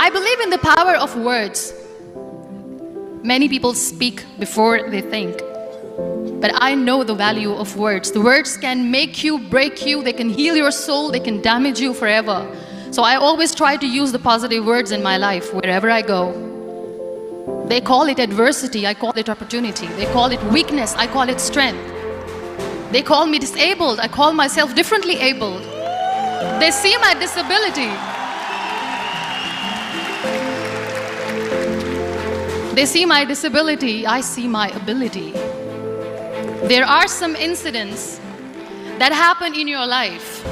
I believe in the power of words. Many people speak before they think. But I know the value of words. The words can make you, break you, they can heal your soul, they can damage you forever. So I always try to use the positive words in my life wherever I go. They call it adversity, I call it opportunity. They call it weakness, I call it strength. They call me disabled, I call myself differently abled. They see my disability. They see my disability, I see my ability. There are some incidents that happen in your life